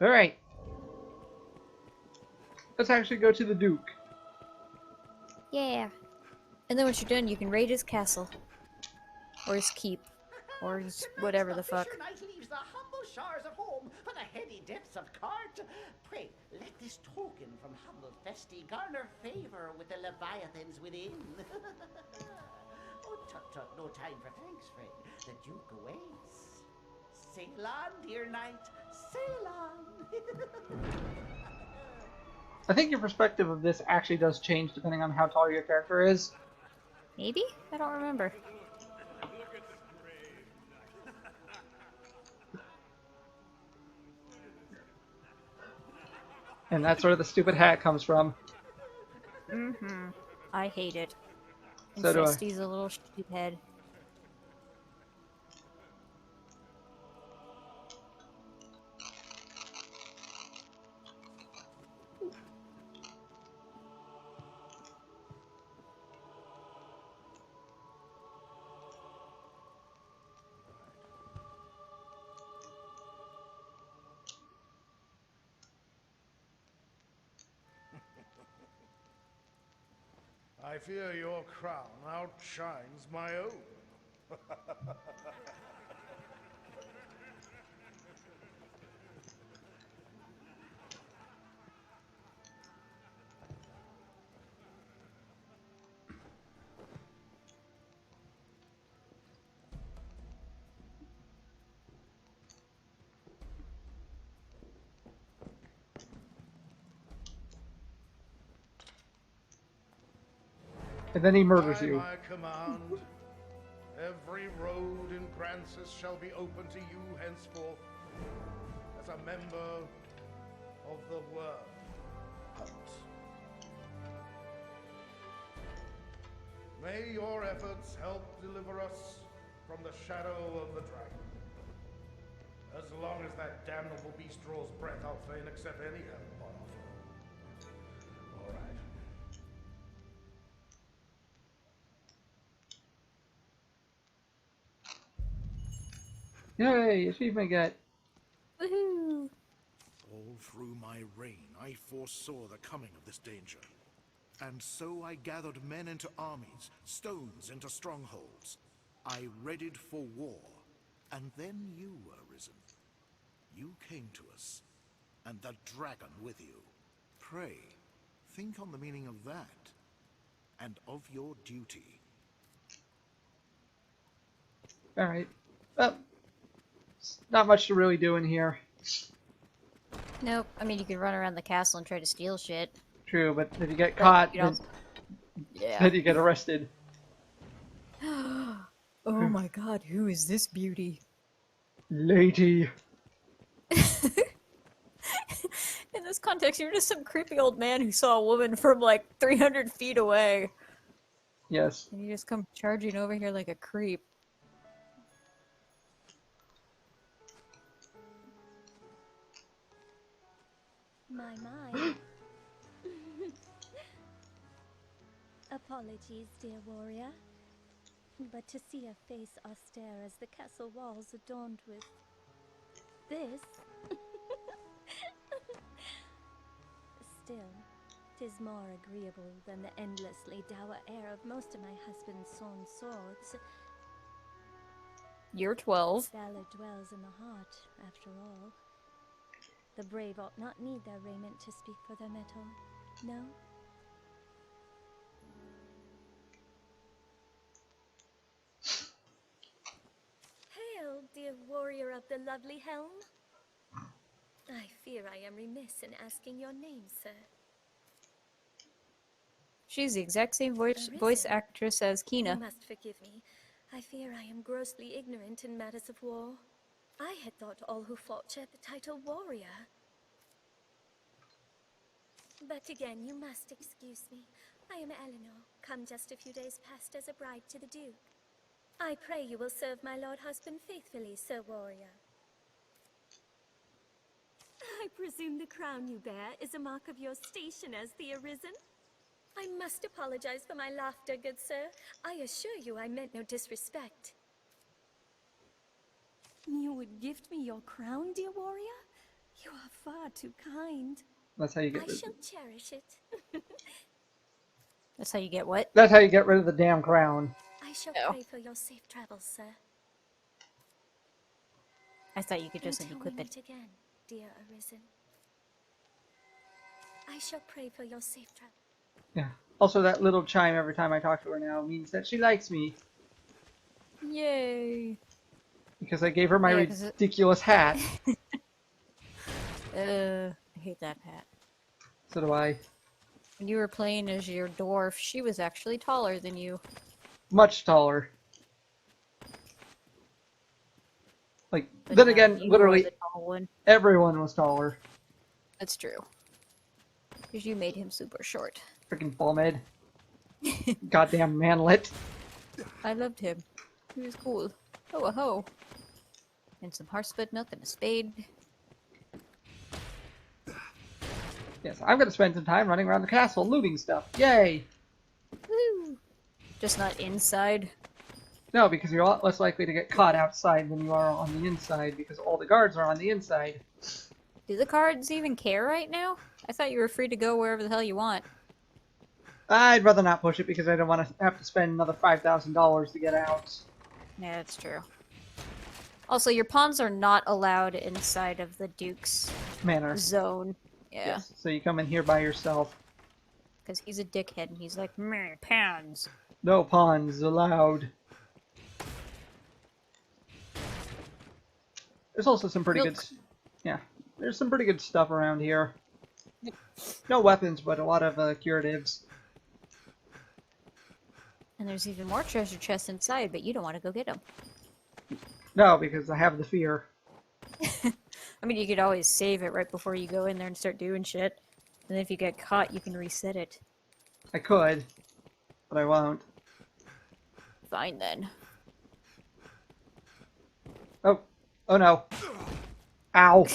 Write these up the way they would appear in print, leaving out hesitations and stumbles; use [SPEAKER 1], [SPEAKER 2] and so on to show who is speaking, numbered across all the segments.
[SPEAKER 1] Alright. Let's actually go to the Duke.
[SPEAKER 2] Yeah. And then once you're done, you can raid his castle. Or his keep. Or his whatever the fuck.
[SPEAKER 3] Knight leaves the humble shores of home for the heady depths of court. Pray, let this token from humble Festi garner favor with the leviathans within. Oh, tut, no time for thanks, friend. The Duke awaits. Sail on, dear knight, sail on.
[SPEAKER 1] I think your perspective of this actually does change depending on how tall your character is.
[SPEAKER 2] Maybe? I don't remember.
[SPEAKER 1] And that's where the stupid hat comes from.
[SPEAKER 2] Mm-hmm. I hate it. And
[SPEAKER 1] So do I.
[SPEAKER 2] Festi's a little shithead.
[SPEAKER 4] I fear your crown outshines my own.
[SPEAKER 1] And then he murders
[SPEAKER 4] By
[SPEAKER 1] you.
[SPEAKER 4] my command, every road in Grancis shall be open to you henceforth, as a member of the world. May your efforts help deliver us from the shadow of the dragon. As long as that damnable beast draws breath, I'll fain accept any help on offer. All right.
[SPEAKER 1] Yay, achievement get.
[SPEAKER 2] Woohoo!
[SPEAKER 4] All through my reign, I foresaw the coming of this danger. And so I gathered men into armies, stones into strongholds. I readied for war, and then you were risen. You came to us, and the dragon with you. Pray, think on the meaning of that, and of your duty.
[SPEAKER 1] Alright. Well, not much to really do in here.
[SPEAKER 2] Nope. I mean, you could run around the castle and try to steal shit.
[SPEAKER 1] True, but if you get caught,
[SPEAKER 2] you know,
[SPEAKER 1] then you get arrested.
[SPEAKER 2] Oh my god, who is this beauty?
[SPEAKER 1] Lady.
[SPEAKER 2] In this context, you're just some creepy old man who saw a woman from like 300 feet away.
[SPEAKER 1] Yes.
[SPEAKER 2] And you just come charging over here like a creep.
[SPEAKER 5] My. Apologies, dear warrior. But to see a face austere as the castle walls adorned with this... Still, 'tis more agreeable than the endlessly dour air of most of my husband's sawn swords.
[SPEAKER 2] You're 12.
[SPEAKER 5] Valor dwells in the heart, after all. The brave ought not need their raiment to speak for their mettle, no? Hail, dear warrior of the lovely helm. I fear I am remiss in asking your name, sir.
[SPEAKER 2] She's the exact same voice
[SPEAKER 5] Arisen.
[SPEAKER 2] actress as
[SPEAKER 5] You
[SPEAKER 2] Kina.
[SPEAKER 5] must forgive me. I fear I am grossly ignorant in matters of war. I had thought all who fought shared the title warrior. But again, you must excuse me. I am Eleanor, come just a few days past as a bride to the Duke. I pray you will serve my lord husband faithfully, Sir Warrior. I presume the crown you bear is a mark of your station as the Arisen? I must apologize for my laughter, good sir. I assure you I meant no disrespect. You would gift me your crown, dear warrior? You are far too kind.
[SPEAKER 1] That's how you get
[SPEAKER 5] I
[SPEAKER 1] rid.
[SPEAKER 5] shall cherish it.
[SPEAKER 2] That's how you get what?
[SPEAKER 1] That's how you get rid of the damn crown.
[SPEAKER 5] I shall
[SPEAKER 2] Oh.
[SPEAKER 5] pray for your safe travels, sir.
[SPEAKER 2] I thought you could just
[SPEAKER 5] Until we
[SPEAKER 2] unequip
[SPEAKER 5] meet
[SPEAKER 2] it.
[SPEAKER 5] again, dear Arisen. I shall pray for your safe travel.
[SPEAKER 1] Yeah. Also, that little chime every time I talk to her now means that she likes me
[SPEAKER 2] Yay!
[SPEAKER 1] because I gave her my
[SPEAKER 2] Yeah, 'cause
[SPEAKER 1] ridiculous hat.
[SPEAKER 2] I hate that hat.
[SPEAKER 1] So do I.
[SPEAKER 2] When you were playing as your dwarf, she was actually taller than you.
[SPEAKER 1] Much taller. Like,
[SPEAKER 2] But
[SPEAKER 1] then
[SPEAKER 2] now
[SPEAKER 1] again,
[SPEAKER 2] you are
[SPEAKER 1] literally
[SPEAKER 2] the tall one.
[SPEAKER 1] everyone was taller.
[SPEAKER 2] That's true. Because you made him super short.
[SPEAKER 1] Freaking bumhead. Goddamn manlet.
[SPEAKER 2] I loved him. He was cool. Ho a ho. And some harspud milk and a spade.
[SPEAKER 1] Yes, I'm gonna spend some time running around the castle looting stuff. Yay!
[SPEAKER 2] Woo! Just not inside.
[SPEAKER 1] No, because you're a lot less likely to get caught outside than you are on the inside, because all the guards are on the inside.
[SPEAKER 2] Do the cards even care right now? I thought you were free to go wherever the hell you want.
[SPEAKER 1] I'd rather not push it because I don't want to have to spend another $5,000 to get out.
[SPEAKER 2] Yeah, that's true. Also, your pawns are not allowed inside of the Duke's
[SPEAKER 1] Manor.
[SPEAKER 2] zone. Yeah.
[SPEAKER 1] Yes, so you come in here by yourself.
[SPEAKER 2] Because he's a dickhead and he's like, meh, pawns.
[SPEAKER 1] No pawns allowed. There's also some pretty
[SPEAKER 2] Milk.
[SPEAKER 1] good... Yeah, there's some pretty good stuff around here. No weapons, but a lot of curatives.
[SPEAKER 2] And there's even more treasure chests inside, but you don't want to go get them.
[SPEAKER 1] No, because I have the fear.
[SPEAKER 2] I mean, you could always save it right before you go in there and start doing shit. And if you get caught, you can reset it.
[SPEAKER 1] I could, but I won't.
[SPEAKER 2] Fine then.
[SPEAKER 1] Oh. Oh no. Ow.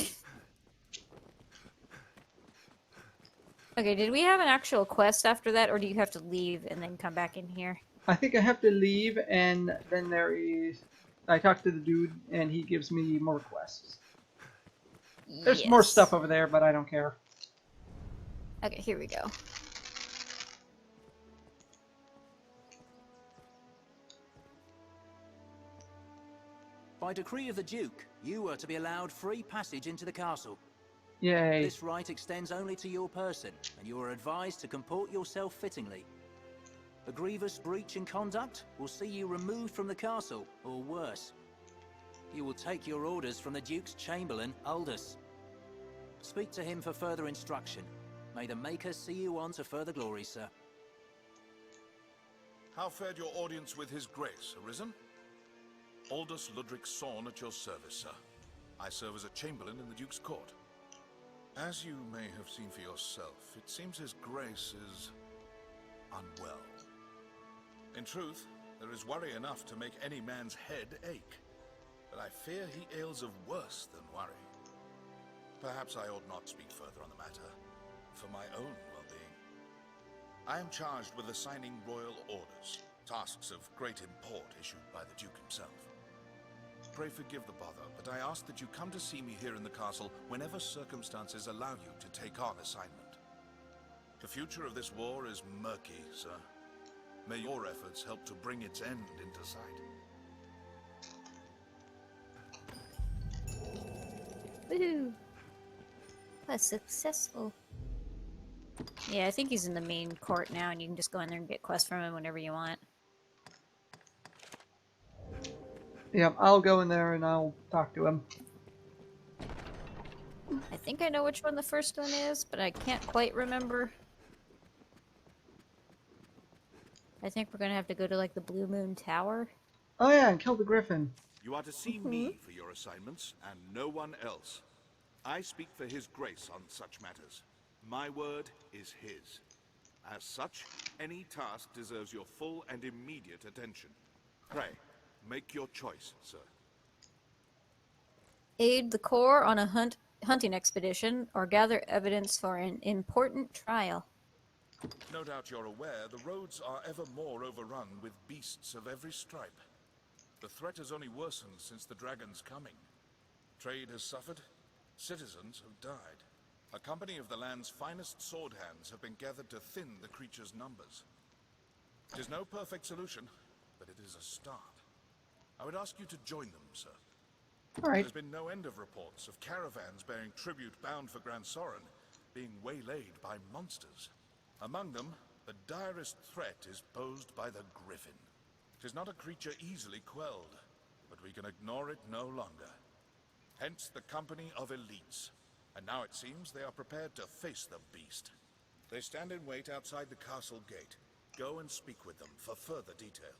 [SPEAKER 2] Okay, did we have an actual quest after that, or do you have to leave and then come back in here?
[SPEAKER 1] I think I have to leave, and then there is... I talk to the dude, and he gives me more quests. There's more
[SPEAKER 2] Yes.
[SPEAKER 1] stuff over there, but I don't care.
[SPEAKER 2] Okay, here we go.
[SPEAKER 6] By decree of the Duke, you are to be allowed free passage into the castle.
[SPEAKER 1] Yay.
[SPEAKER 6] This right extends only to your person, and you are advised to comport yourself fittingly. A grievous breach in conduct will see you removed from the castle, or worse. You will take your orders from the Duke's Chamberlain, Aldous. Speak to him for further instruction. May the Maker see you on to further glory, sir.
[SPEAKER 4] How fared your audience with His Grace, Arisen? Aldous Ludric Sorn at your service, sir. I serve as a Chamberlain in the Duke's court. As you may have seen for yourself, it seems His Grace is unwell. In truth, there is worry enough to make any man's head ache. But I fear he ails of worse than worry. Perhaps I ought not speak further on the matter, for my own well-being. I am charged with assigning royal orders, tasks of great import issued by the Duke himself. Pray forgive the bother, but I ask that you come to see me here in the castle whenever circumstances allow you to take on assignment. The future of this war is murky, sir. May your efforts help to bring its end into sight.
[SPEAKER 2] Woohoo! That's successful. Yeah, I think he's in the main court now, and you can just go in there and get quests from him whenever you want.
[SPEAKER 1] Yeah, I'll go in there and I'll talk to him.
[SPEAKER 2] I think I know which one the first one is, but I can't quite remember. I think we're gonna have to go to, like, the Blue Moon Tower.
[SPEAKER 1] Oh yeah, and kill the griffin.
[SPEAKER 4] You are to see me for your assignments, and no one else. I speak for His Grace on such matters. My word is his. As such, any task deserves your full and immediate attention. Pray, make your choice, sir.
[SPEAKER 2] Aid the Corps on a hunting expedition, or gather evidence for an important trial.
[SPEAKER 4] No doubt you're aware the roads are ever more overrun with beasts of every stripe. The threat has only worsened since the dragon's coming. Trade has suffered, Citizens have died. A company of the land's finest sword hands have been gathered to thin the creature's numbers. It is no perfect solution, but it is a start. I would ask you to join them, sir.
[SPEAKER 1] All right.
[SPEAKER 4] There's been no end of reports of caravans bearing tribute bound for Grand Soren being waylaid by monsters. Among them, the direst threat is posed by the Griffin. It is not a creature easily quelled, but we can ignore it no longer. Hence the company of elites. And now it seems they are prepared to face the beast. They stand in wait outside the castle gate. Go and speak with them for further detail.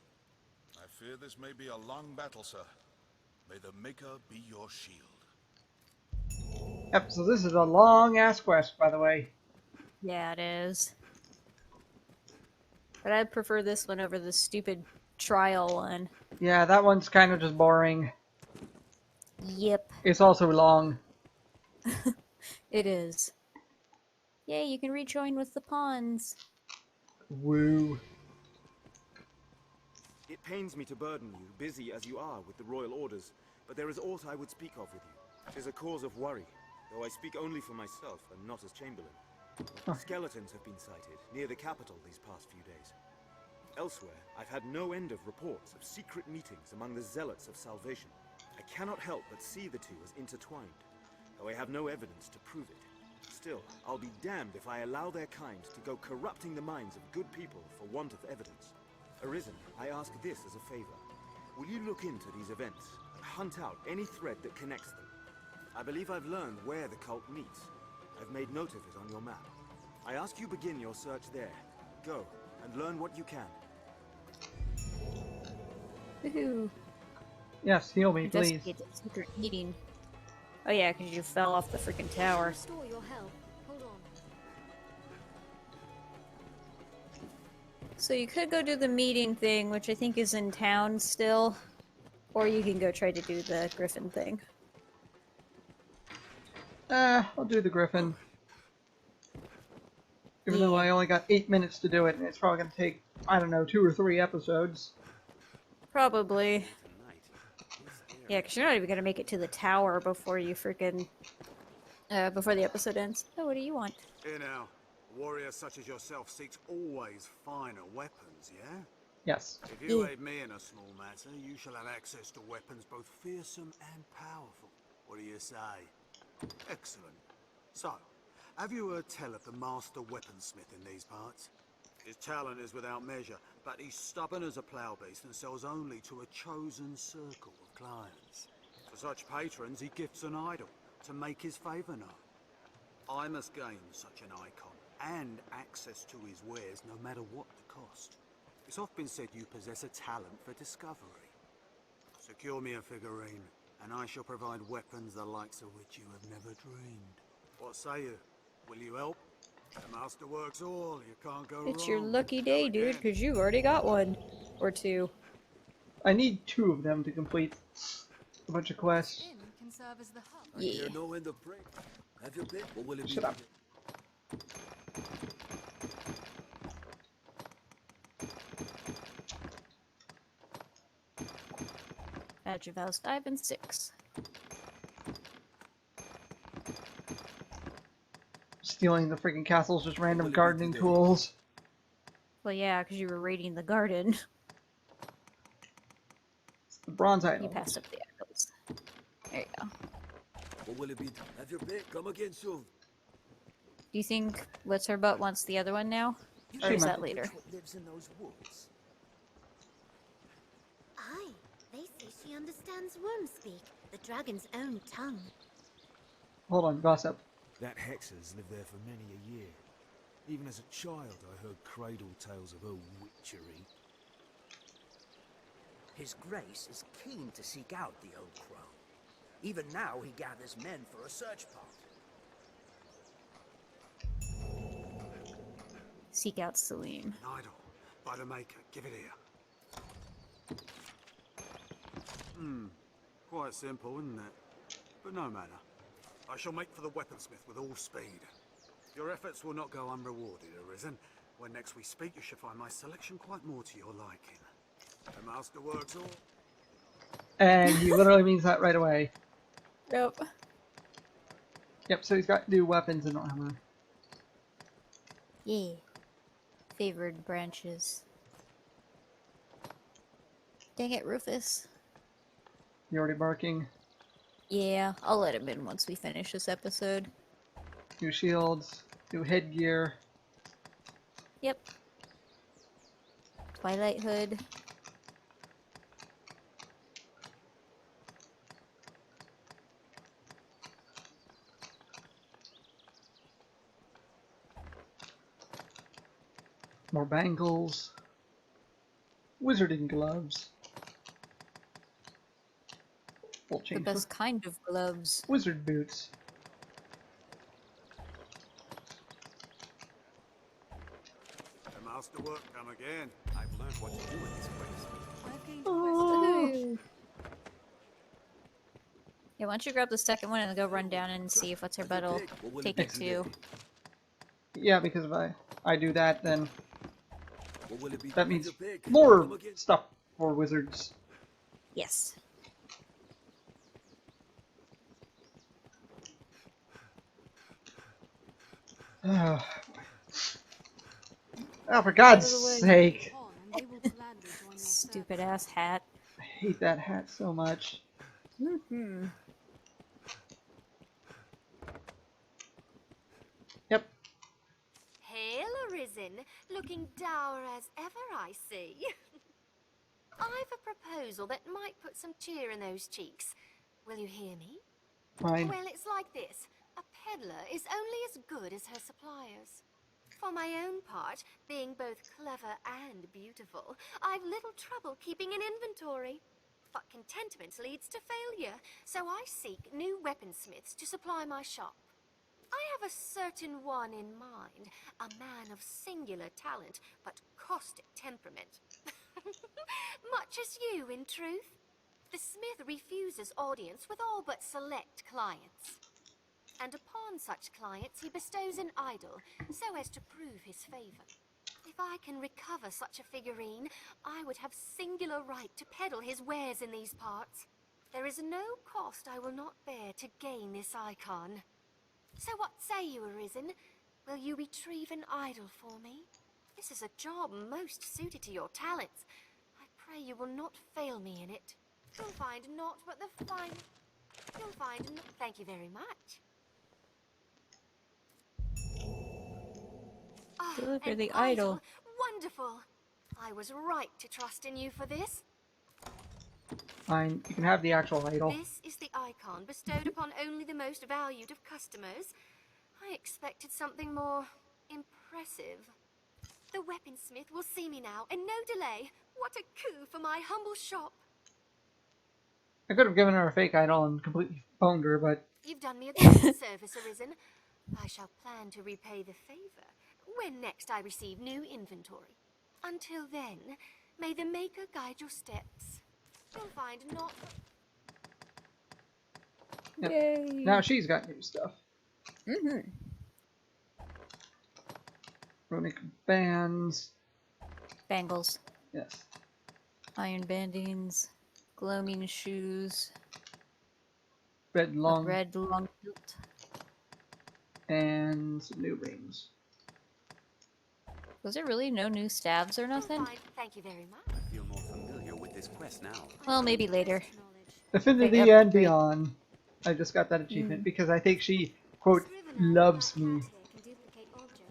[SPEAKER 4] I fear this may be a long battle, sir. May the Maker be your shield.
[SPEAKER 1] Yep, so this is a long-ass quest, by the way.
[SPEAKER 2] Yeah, it is. But I'd prefer this one over the stupid trial one.
[SPEAKER 1] Yeah, that one's kind of just boring.
[SPEAKER 2] Yep,
[SPEAKER 1] It's also long.
[SPEAKER 2] it is. Yay, you can rejoin with the pawns.
[SPEAKER 1] Woo.
[SPEAKER 7] It pains me to burden you, busy as you are with the royal orders, but there is aught I would speak of with you. 'Tis a cause of worry, though I speak only for myself and not as Chamberlain. Skeletons have been sighted near the capital these past few days. Elsewhere, I've had no end of reports of secret meetings among the zealots of salvation. I cannot help but see the two as intertwined, though I have no evidence to prove it. Still, I'll be damned if I allow their kind to go corrupting the minds of good people for want of evidence. Arisen, I ask this as a favor. Will you look into these events and hunt out any thread that connects them? I believe I've learned where the cult meets. I've made note of it on your map. I ask you begin your search there. Go, and learn what you can.
[SPEAKER 2] Woohoo!
[SPEAKER 1] Yes, heal me, please.
[SPEAKER 2] Investigate the secret meeting. Oh yeah, because you fell off the freaking tower.
[SPEAKER 5] Restore your health. Hold on.
[SPEAKER 2] So you could go do the meeting thing, which I think is in town still. Or you can go try to do the Griffin thing.
[SPEAKER 1] I'll do the Griffin. Even though I only got 8 minutes to do it, and it's probably going to take, I don't know, 2 or 3 episodes.
[SPEAKER 2] Probably. Yeah, because you're not even going to make it to the tower before you freaking... before the episode ends. Oh, what do you want?
[SPEAKER 8] Here now, a warrior such as yourself seeks always finer weapons, yeah?
[SPEAKER 1] Yes.
[SPEAKER 8] If you aid me in a small matter, you shall have access to weapons both fearsome and powerful. What do you say? Excellent. So, have you heard tell of the master weaponsmith in these parts? His talent is without measure, but he's stubborn as a plough beast and sells only to a chosen circle of clients. For such patrons, he gifts an idol to make his favour known. I must gain such an icon and access to his wares no matter what the cost. It's often been said you possess a talent for discovery. Secure me a figurine, and I shall provide weapons the likes of which you have never dreamed. What say you? Will you help? The master works all, you can't go wrong.
[SPEAKER 2] It's your lucky day,
[SPEAKER 8] Go
[SPEAKER 2] dude,
[SPEAKER 8] again.
[SPEAKER 2] because you've already got one. Or 2.
[SPEAKER 1] I need 2 of them to complete a bunch of quests.
[SPEAKER 9] Inn can serve as the hub.
[SPEAKER 2] Yeah.
[SPEAKER 6] no end of break. Have your pick, or will it
[SPEAKER 1] Shut up.
[SPEAKER 2] Badge of House 5 and 6.
[SPEAKER 1] Stealing the freaking castle's just random gardening tools.
[SPEAKER 2] Well, yeah, because you were raiding the garden.
[SPEAKER 1] It's the bronze
[SPEAKER 2] You
[SPEAKER 1] idol.
[SPEAKER 2] passed up the echoes. There you go.
[SPEAKER 6] What will it be? Have your pick. Come again soon.
[SPEAKER 2] Do you think What's Her Butt wants the other one now? Or is that later?
[SPEAKER 6] What lives in those woods?
[SPEAKER 5] Aye, they say she understands worm speak, the dragon's own tongue.
[SPEAKER 1] Hold on, gossip.
[SPEAKER 7] That hexer's lived there for many a year. Even as a child, I heard cradle tales of her witchery.
[SPEAKER 10] His Grace is keen to seek out the old crone. Even now he gathers men for a search party.
[SPEAKER 2] Seek out Salim.
[SPEAKER 8] An idol, by the Maker, give it here. Quite simple, isn't it? But no matter. I shall make for the weaponsmith with all speed. Your efforts will not go unrewarded, Arisen. When next we speak, you shall find my selection quite more to your liking. The master works all...
[SPEAKER 1] And he literally means that right away.
[SPEAKER 2] Nope.
[SPEAKER 1] Yep, so he's got new weapons and armor.
[SPEAKER 2] Yeah. Favored branches. Dang it, Rufus.
[SPEAKER 1] You already barking.
[SPEAKER 2] Yeah, I'll let him in once we finish this episode.
[SPEAKER 1] New shields, new headgear.
[SPEAKER 2] Yep. Twilight Hood.
[SPEAKER 1] More bangles. Wizarding gloves. We'll
[SPEAKER 2] The
[SPEAKER 1] change
[SPEAKER 2] best kind of gloves.
[SPEAKER 1] wizard boots.
[SPEAKER 8] The masterwork come again.
[SPEAKER 9] I've learned what to do in this place.
[SPEAKER 2] Woohoo. Yeah, why don't you grab the second one and go run down and see if what's her butt'll take it to.
[SPEAKER 1] Yeah, because if I do that, then
[SPEAKER 9] What will it be?
[SPEAKER 1] that means
[SPEAKER 9] Big.
[SPEAKER 1] more
[SPEAKER 9] Come again?
[SPEAKER 1] stuff for wizards.
[SPEAKER 2] Yes.
[SPEAKER 1] Oh, for God's
[SPEAKER 2] Out of the way.
[SPEAKER 1] sake.
[SPEAKER 2] Stupid ass hat.
[SPEAKER 1] I hate that hat so much.
[SPEAKER 2] Mm-hmm.
[SPEAKER 1] Yep.
[SPEAKER 11] Hail, Arisen, looking dour as ever, I see. I've a proposal that might put some cheer in those cheeks. Will you hear me?
[SPEAKER 1] Fine.
[SPEAKER 11] Well, it's like this. A peddler is only as good as her suppliers. For my own part, being both clever and beautiful, I've little trouble keeping an inventory. But contentment leads to failure, so I seek new weaponsmiths to supply my shop. I have a certain one in mind, a man of singular talent, but caustic temperament. Much as you, in truth. The smith refuses audience with all but select clients. And upon such clients he bestows an idol, so as to prove his favour. If I can recover such a figurine, I would have singular right to peddle his wares in these parts. There is no cost I will not bear to gain this icon. So what say you, Arisen? Will you retrieve an idol for me? This is a job most suited to your talents. I pray you will not fail me in it. You'll find naught but the fine... You'll find... Thank you very much.
[SPEAKER 2] Deliver
[SPEAKER 11] An
[SPEAKER 2] the idol.
[SPEAKER 11] Wonderful. I was right to trust in you for this.
[SPEAKER 1] Fine. You can have the actual idol.
[SPEAKER 11] This is the icon bestowed upon only the most valued of customers. I expected something more impressive. The weaponsmith will see me now, and no delay. What a coup for my humble shop.
[SPEAKER 1] I could have given her a fake idol and completely boned her, but
[SPEAKER 11] You've done me a great service, Arisen. I shall plan to repay the favor when next I receive new inventory. Until then, may the Maker guide your steps. You'll find not...
[SPEAKER 1] Yep.
[SPEAKER 2] Yay.
[SPEAKER 1] Now she's got new stuff.
[SPEAKER 2] Mm-hmm.
[SPEAKER 1] Runic bands.
[SPEAKER 2] Bangles.
[SPEAKER 1] Yes.
[SPEAKER 2] Iron bandings. Gloaming shoes.
[SPEAKER 1] Red long.
[SPEAKER 2] Red long kilt.
[SPEAKER 1] And some new rings.
[SPEAKER 2] Was there really no new stabs or nothing?
[SPEAKER 11] Thank you very much.
[SPEAKER 9] I feel more familiar with this quest now.
[SPEAKER 2] Well, maybe later.
[SPEAKER 1] Affinity
[SPEAKER 2] Yep,
[SPEAKER 1] and
[SPEAKER 2] great.
[SPEAKER 1] Beyond. I just got that achievement because I think she, quote, loves me.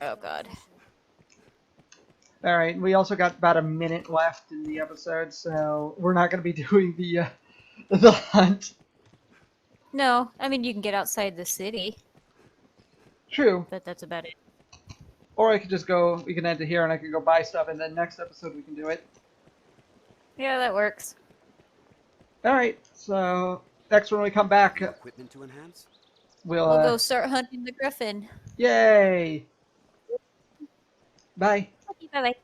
[SPEAKER 2] Oh god.
[SPEAKER 1] Alright, we also got about a minute left in the episode, so we're not going to be doing the hunt.
[SPEAKER 2] No, I mean you can get outside the city,
[SPEAKER 1] True.
[SPEAKER 2] but that's about it.
[SPEAKER 1] Or I could just go, we can end it here and I can go buy stuff and then next episode we can do it.
[SPEAKER 2] Yeah, that works.
[SPEAKER 1] Alright, so next when we come back,
[SPEAKER 9] Equipment to enhance?
[SPEAKER 1] we'll
[SPEAKER 2] We'll go start hunting the griffin.
[SPEAKER 1] yay! Bye.
[SPEAKER 2] Bye bye.